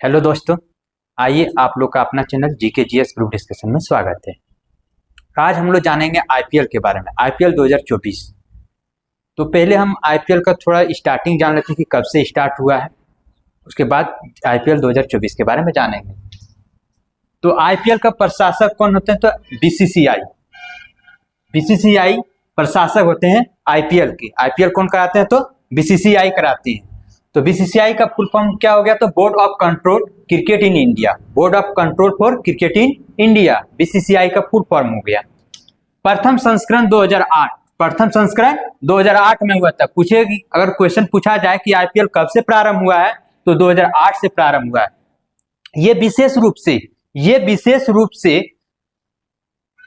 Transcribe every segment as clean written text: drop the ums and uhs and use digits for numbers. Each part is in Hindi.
हेलो दोस्तों, आइए आप लोग का अपना channel GK GS group discussion में स्वागत है। आज हम लोग जानेंगे आईपीएल के बारे में, आईपीएल 2024। तो पहले हम आईपीएल का थोड़ा स्टार्टिंग जान लेते हैं कि कब से स्टार्ट हुआ है, उसके बाद आईपीएल 2024 के बारे में जानेंगे। तो आईपीएल का प्रशासक कौन होते हैं? तो बीसीसीआई प्रशासक होते हैं आईपीएल के। आईपीएल कौन कराते हैं? तो बीसीसीआई कराते हैं। तो बीसीसीआई का फुल फॉर्म क्या हो गया? तो board of control cricket in India, board of control for cricket in India, BCCI का फुल फॉर्म हो गया। प्रथम संस्करण 2008, प्रथम संस्करण 2008 में हुआ था। पूछेगी, अगर क्वेश्चन पूछा जाए कि आईपीएल कब से प्रारंभ हुआ है, तो 2008 से प्रारंभ हुआ है। ये विशेष रूप से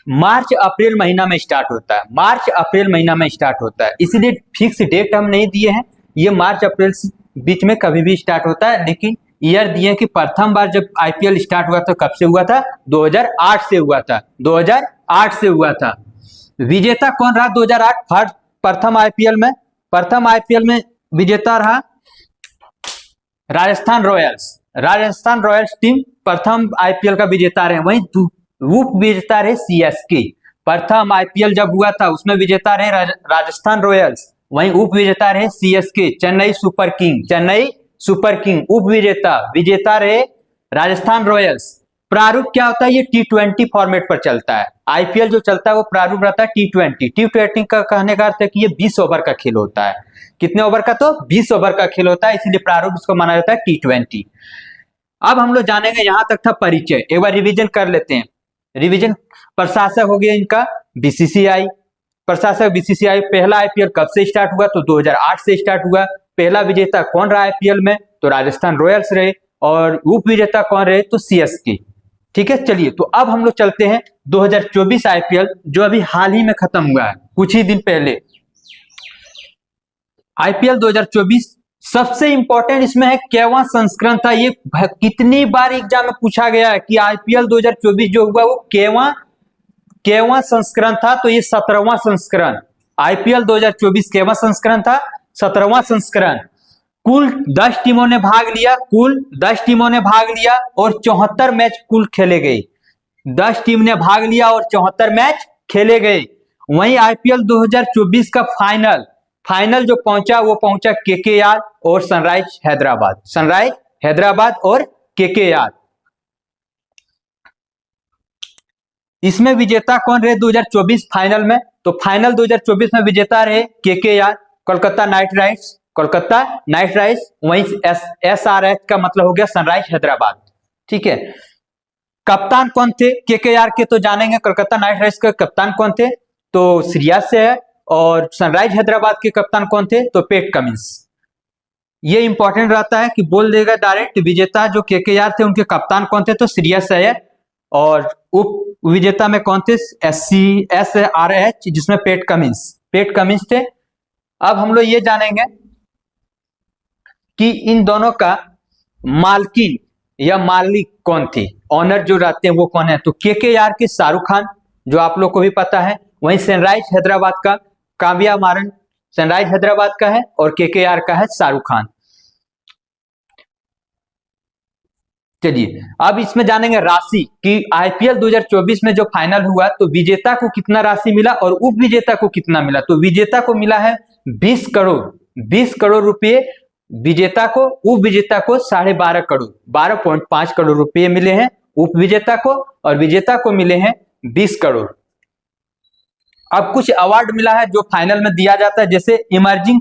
मार्च अप्रैल महीना में स्टार्ट होता है, मार्च अप्रैल महीना में स्टार्ट होता है। इसलिए फिक्स डेट हम नहीं दिए हैं, ये मार्च अप्रैल बीच में कभी भी स्टार्ट होता है, लेकिन ईयर दिए कि प्रथम बार जब आईपीएल स्टार्ट हुआ था कब से हुआ था? 2008 से हुआ था, 2008 से हुआ था। विजेता कौन रहा 2008 प्रथम आईपीएल में? प्रथम आईपीएल में विजेता रहा Rajasthan Royals. Rajasthan Royals team प्रथम आईपीएल का विजेता रहे। वहीं उप विजेता रहे सीएसके। प्रथम आईपीएल जब हुआ था उसमें विजेता रहे राजस्थान रॉयल्स, वहीं उप विजेता रहे CSK, Chennai super king, Chennai super king. उप विजेता रहे राजस्थान रॉयल्स। प्रारूप क्या होता है? ये T20 फॉर्मेट पर चलता है। आईपीएल जो चलता है वो प्रारूप रहता है T20। T20 का कहने का अर्थ है कि ये 20 ओवर का खेल होता है। कितने ओवर का? तो 20 ओवर का खेल होता है, इसीलिए प्रारूप इसको माना जाता है T20। अब हम लोग जानेंगे, यहां तक था परिचय। एक बार रिवीजन कर लेते हैं। रिवीजन, प्रशासक हो गया इनका बीसीसीआई, प्रशासक बीसीसीआई। पहला आईपीएल कब से स्टार्ट हुआ? तो 2008 से स्टार्ट हुआ। पहला विजेता कौन रहा आईपीएल में? तो राजस्थान रॉयल्स रहे। और उप विजेता कौन रहे? तो सीएसके। ठीक है, चलिए तो अब हम लोग चलते हैं 2024 आईपीएल, जो अभी हाल ही में खत्म हुआ है, कुछ ही दिन पहले। आईपीएल 2024 सबसे इंपॉर्टेंट इसमें है केवां संस्करण था। ये कितनी बार एग्जाम में पूछा गया है कि आईपीएल 2024 जो हुआ वो केवां संस्करण था? तो ये 17वां संस्करण। आईपीएल 2024 केवां संस्करण था? 17वां संस्करण। कुल 10 टीमों ने भाग लिया, कुल 10 टीमों ने भाग लिया और 74 मैच कुल खेले गए। 10 टीम ने भाग लिया और 74 मैच खेले गए। वहीं आईपीएल 2024 का फाइनल जो पहुंचा वो पहुंचा केकेआर और सनराइज हैदराबाद और केकेआर। इसमें विजेता कौन रहे 2024 फाइनल में? तो फाइनल 2024 में विजेता रहे केकेआर, कोलकाता नाइट राइडर्स। वहीं एसआरएच का मतलब हो गया सनराइज हैदराबाद। ठीक है, कप्तान कौन थे केकेआर के? तो जानेंगे। कोलकाता नाइट राइडर्स के कप्तान कौन थे? तो श्रेयस अय्यर। और सनराइज हैदराबाद के कप्तान कौन थे? तो पैट कमिंस। ये इंपॉर्टेंट रहता है कि बोल देगा डायरेक्ट। विजेता जो केकेआर थे उनके कप्तान कौन थे? तो श्रेयस अय्यर। और उप विजेता में कौन थे? एसआरएच, जिसमें पैट कमिंस थे। अब हम लोग ये जानेंगे कि इन दोनों का मालकिन या मालिक कौन थे, ऑनर जो रहते हैं वो कौन है? तो केकेआर के शाहरुख खान, जो आप लोग को भी पता है। वहीं सनराइज हैदराबाद का काव्या मारन, सनराइज हैदराबाद का है, और केकेआर का है शाहरुख खान। चलिए अब इसमें जानेंगे राशि कि आईपीएल 2024 में जो फाइनल हुआ तो विजेता को कितना राशि मिला और उप विजेता को कितना मिला? तो विजेता को मिला है 20 करोड़ रुपए विजेता को, उप विजेता को 12.5 करोड़, 12.5 करोड़ रुपए मिले हैं उप विजेता को, और विजेता को मिले हैं 20 करोड़। अब कुछ अवार्ड मिला है जो फाइनल में दिया जाता है, जैसे इमर्जिंग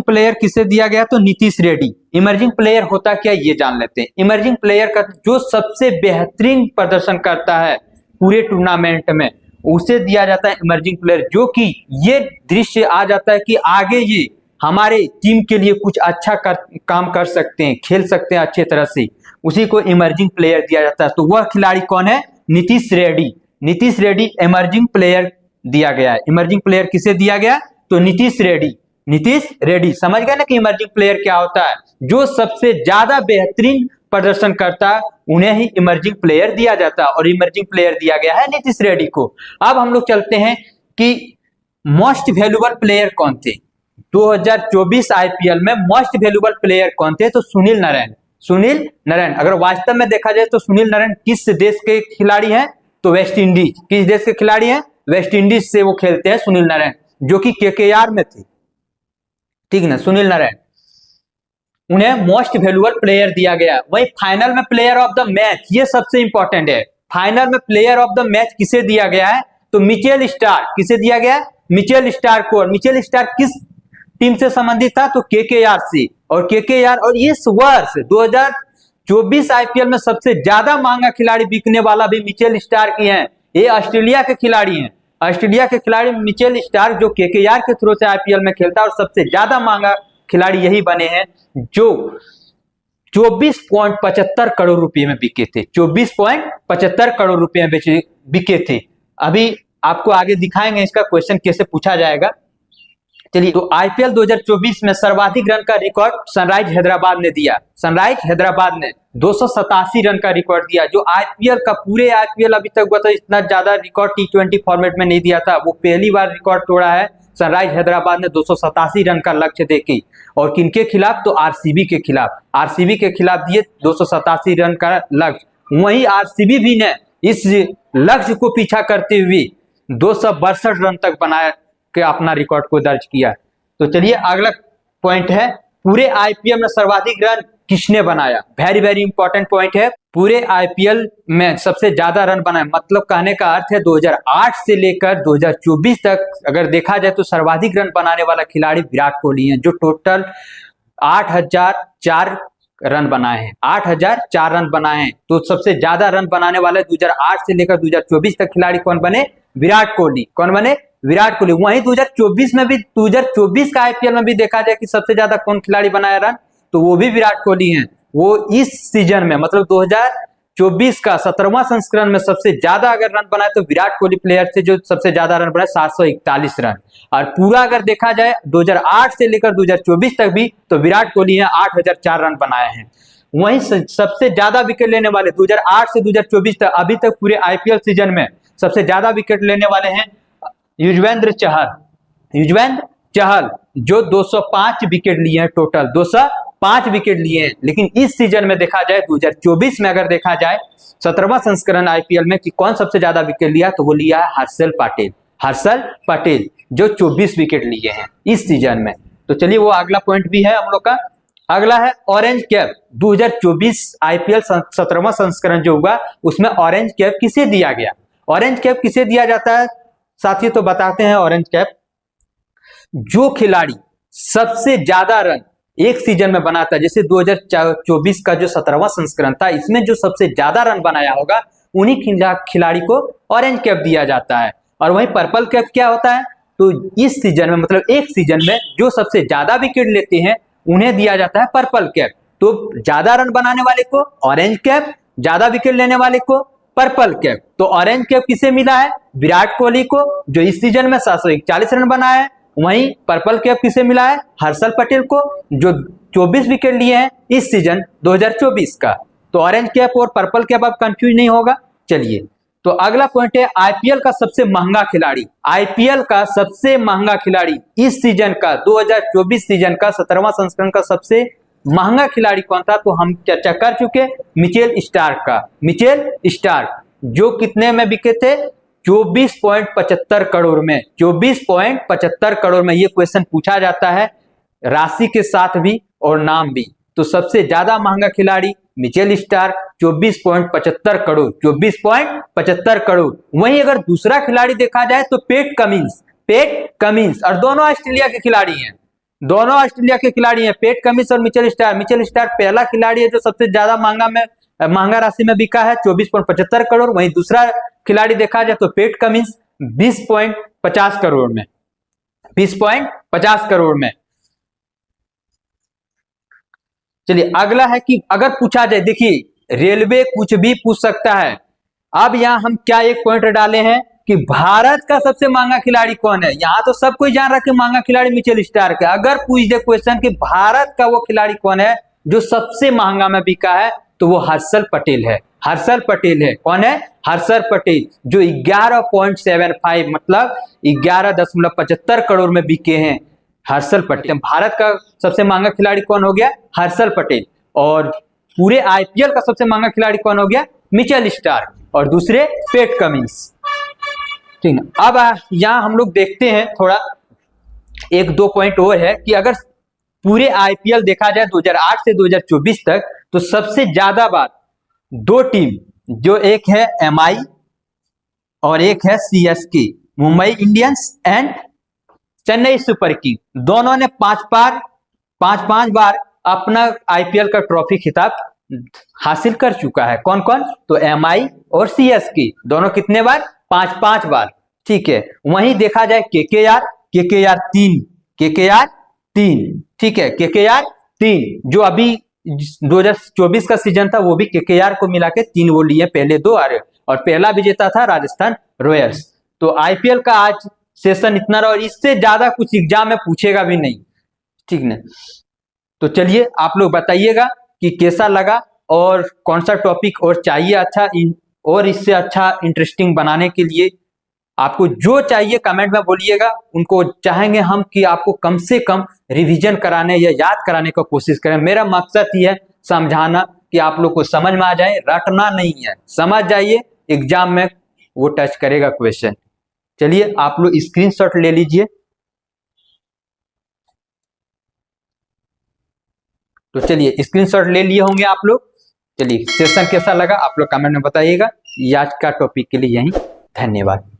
प्लेयर किसे दिया गया? तो नीतीश रेड्डी। इमर्जिंग प्लेयर होता क्या ये जान लेते हैं। इमर्जिंग प्लेयर का जो सबसे बेहतरीन प्रदर्शन करता है पूरे टूर्नामेंट में, उसे दिया जाता है इमर्जिंग प्लेयर। जो कि ये दृश्य आ जाता है कि आगे ये हमारे टीम के लिए कुछ अच्छा काम कर सकते हैं, खेल सकते हैं अच्छे तरह से, उसी को इमर्जिंग प्लेयर दिया जाता है। तो वह खिलाड़ी कौन है? नीतीश रेड्डी इमर्जिंग प्लेयर दिया गया है। इमर्जिंग प्लेयर किसे दिया गया? तो नीतीश रेड्डी। समझ गए ना कि इमर्जिंग प्लेयर क्या होता है? जो सबसे ज्यादा बेहतरीन प्रदर्शन करता है उन्हें ही इमर्जिंग प्लेयर दिया जाता है, और इमर्जिंग प्लेयर दिया गया है नीतीश रेड्डी को। अब हम लोग चलते हैं कि मोस्ट वैल्यूएबल प्लेयर कौन थे 2024 आईपीएल में। मोस्ट वैल्यूएबल प्लेयर कौन थे? तो सुनील नारायण। सुनील नारायण। अगर वास्तव में देखा जाए तो सुनील नारायण किस देश के खिलाड़ी हैं? तो वेस्ट इंडीज। किस देश के खिलाड़ी हैं? वेस्ट इंडीज से वो खेलते हैं सुनील नारायण, जो कि केकेआर में थे, ठीक ना। सुनील नारायण, उन्हें मोस्ट वैल्यूएबल प्लेयर दिया गया। वही फाइनल में प्लेयर ऑफ द मैच, ये सबसे इंपॉर्टेंट है, फाइनल में प्लेयर ऑफ द मैच किसे दिया गया है? तो मिचेल स्टार्क। किसे दिया गया? मिचेल स्टार्क को। और मिचेल स्टार्क किस टीम से संबंधित था? तो केकेआर से। और केकेआर, और इस वर्ष 2024 आईपीएल में सबसे ज्यादा महंगा खिलाड़ी बिकने वाला भी मिचेल स्टार्क ही है। ये ऑस्ट्रेलिया के खिलाड़ी हैं, ऑस्ट्रेलिया के खिलाड़ी मिचेल स्टार्क, जो केकेआर के थ्रू से आईपीएल में खेलता है, और सबसे ज्यादा महंगा खिलाड़ी यही बने हैं, जो 24.75 करोड़ रुपए में बिके थे। 24.75 करोड़ रुपए में बिके थे। अभी आपको आगे दिखाएंगे इसका क्वेश्चन कैसे पूछा जाएगा। चलिए, तो आईपीएल 2024 में सर्वाधिक रन का रिकॉर्ड सनराइज हैदराबाद ने दिया। सनराइज हैदराबाद ने 287 रन का रिकॉर्ड दिया, जो आईपीएल का पूरे आईपीएल अभी तक हुआ था इतना ज्यादा रिकॉर्ड टी20 फॉर्मेट में नहीं दिया था। वो पहली बार रिकॉर्ड तोड़ा है सनराइज हैदराबाद ने 287 रन का लक्ष्य देके। और किनके खिलाफ? तो आरसीबी के खिलाफ। आरसीबी के खिलाफ दिए 287 रन का लक्ष्य। वहीं आरसीबी भी ने इस लक्ष्य को पीछा करते हुए 262 रन तक बनाया के अपना रिकॉर्ड को दर्ज किया। तो चलिए, अगला पॉइंट है, पूरे आईपीएल में सर्वाधिक रन किसने बनाया? वेरी वेरी इंपॉर्टेंट पॉइंट है। पूरे आईपीएल में सबसे ज्यादा रन बनाए, मतलब कहने का अर्थ है 2008 से लेकर 2024 तक अगर देखा जाए तो सर्वाधिक रन बनाने वाला खिलाड़ी विराट कोहली है, जो टोटल 8004 रन बनाए हैं। 8004 रन बनाए हैं। तो सबसे ज्यादा रन बनाने वाले 2008 से लेकर 2024 तक खिलाड़ी कौन बने? विराट कोहली। कौन बने? विराट कोहली। वहीं 2024 में भी, 2024 का आईपीएल में भी देखा जाए कि सबसे ज्यादा कौन खिलाड़ी बनाया रन, तो वो भी विराट कोहली हैं। वो इस सीजन में, मतलब 2024 का 17वां संस्करण में सबसे ज्यादा अगर रन बनाए तो विराट कोहली प्लेयर थे, जो सबसे ज्यादा रन बनाए 741 रन। और पूरा अगर देखा जाए 2008 से लेकर 2024 तक भी, तो विराट कोहली हैं 8004 रन बनाए हैं। वहीं सबसे ज्यादा विकेट लेने वाले 2008 से 2024 तक अभी तक पूरे आईपीएल सीजन में सबसे ज्यादा विकेट लेने वाले हैं युजवेंद्र चहल। युजवेंद्र चहल, जो 205 विकेट लिए हैं, टोटल 205 विकेट लिए हैं। लेकिन इस सीजन में देखा जाए 2024 में अगर देखा जाए 17वां संस्करण आईपीएल में कि कौन सबसे ज्यादा विकेट लिया, तो वो लिया है हर्षल पटेल। हर्षल पटेल जो 24 विकेट लिए हैं इस सीजन में। तो चलिए, वो अगला पॉइंट भी है हम लोग का। अगला है ऑरेंज कैप। 2024 आईपीएल 17वां संस्करण जो हुआ, उसमें ऑरेंज कैप किसे दिया गया? ऑरेंज कैप किसे दिया जाता है साथियों? तो बताते हैं। ऑरेंज कैप, जो खिलाड़ी सबसे ज्यादा रन एक सीजन में बनाता है, जैसे 2024 का जो 17वां संस्करण था, इसमें जो सबसे ज्यादा रन बनाया होगा, उन्हीं खिलाड़ी को ऑरेंज कैप दिया जाता है। और वहीं पर्पल कैप क्या होता है? तो इस सीजन में, मतलब एक सीजन में जो सबसे ज्यादा विकेट लेते हैं, उन्हें दिया जाता है पर्पल कैप। तो ज्यादा रन बनाने वाले को ऑरेंज कैप, ज्यादा विकेट लेने वाले को पर्पल कैप। तो ऑरेंज कैप किसे मिला है? विराट कोहली को, जो इस सीजन में 741 रन बनाया है। वहीं पर्पल कैप किसे मिला है? हर्षल पटेल को, जो 24 विकेट लिए हैं इस सीजन 2024 का। तो ऑरेंज कैप और पर्पल कैप अब कंफ्यूज नहीं होगा। चलिए, तो अगला पॉइंट है आईपीएल का सबसे महंगा खिलाड़ी। आईपीएल का सबसे महंगा खिलाड़ी इस सीजन का, 2024 सीजन का 17वां संस्करण का सबसे महंगा खिलाड़ी कौन था? तो हम चर्चा कर चुके, मिचेल स्टार्क का। मिचेल स्टार्क, जो कितने में बिके थे? 24.75 करोड़ में। 24.75 करोड़ में ये क्वेश्चन पूछा जाता है, राशि के साथ भी और नाम भी। तो सबसे ज्यादा महंगा खिलाड़ी मिचेल स्टार्क, 24.75 करोड़। 24.75 करोड़। वहीं अगर दूसरा खिलाड़ी देखा जाए तो पेट कमिंस। पेट कमिंस, और दोनों ऑस्ट्रेलिया के खिलाड़ी हैं। दोनों ऑस्ट्रेलिया के खिलाड़ी हैं, पेट कमिंस और मिचेल स्टार्क। मिचेल स्टार्क पहला खिलाड़ी है जो सबसे ज्यादा महंगा राशि में बिका है, 24.75 करोड़। वहीं दूसरा खिलाड़ी देखा जाए तो पेट कमिंस 20.50 करोड़ में। 20.50 करोड़ में। चलिए, अगला है कि अगर पूछा जाए, देखिए रेलवे कुछ भी पूछ सकता है। अब यहां हम क्या एक पॉइंट डाले हैं कि भारत का सबसे महंगा खिलाड़ी कौन है। यहां तो सब कोई जान रहा है कि महंगा खिलाड़ी मिचेल स्टार्क है। अगर पूछ दे क्वेश्चन कि भारत का वो खिलाड़ी कौन है जो सबसे महंगा में बिका है, तो वो हर्षल पटेल है। हर्षल पटेल है। कौन है? हर्षल पटेल, जो 11.75 मतलब 11.75 करोड़ में बिके हैं हर्षल पटेल। भारत का सबसे महंगा खिलाड़ी कौन हो गया? हर्षल पटेल। और पूरे आईपीएल का सबसे महंगा खिलाड़ी कौन हो गया? मिचेल स्टार्क, और दूसरे पैट कमिंस। ठीक है, अब यहाँ हम लोग देखते हैं थोड़ा एक दो पॉइंट और है कि अगर पूरे आईपीएल देखा जाए 2008 से 2024 तक, तो सबसे ज्यादा बार दो टीम, जो एक है एमआई और एक है CSK, Mumbai Indians and Chennai super king, दोनों ने पांच बार अपना आईपीएल का ट्रॉफी खिताब हासिल कर चुका है। कौन कौन? तो एमआई और सीएसके दोनों कितने बार? 5 बार। ठीक है, वहीं देखा जाए केकेआर 3, ठीक है, केकेआर 3, जो अभी 2024 का सीजन था वो भी केकेआर को मिला के 3 वो लिए, पहले 2 और पहला विजेता था राजस्थान रॉयल्स। तो आईपीएल का आज सेशन इतना रहा, और इससे ज्यादा कुछ एग्जाम में पूछेगा भी नहीं। ठीक ना, तो चलिए आप लोग बताइएगा कि कैसा लगा और कौन सा टॉपिक और चाहिए अच्छा और इससे अच्छा इंटरेस्टिंग बनाने के लिए। आपको जो चाहिए कमेंट में बोलिएगा, उनको चाहेंगे हम कि आपको कम से कम रिवीजन कराने या याद कराने का कोशिश करें। मेरा मकसद ही है समझाना कि आप लोग को समझ में आ जाए, रटना नहीं है, समझ जाइए, एग्जाम में वो टच करेगा क्वेश्चन। चलिए आप लोग स्क्रीनशॉट ले लीजिए। तो चलिए स्क्रीनशॉट ले लिए होंगे आप लोग। चलिए सेशन कैसा लगा आप लोग कमेंट में बताइएगा। आज का टॉपिक के लिए यही, धन्यवाद।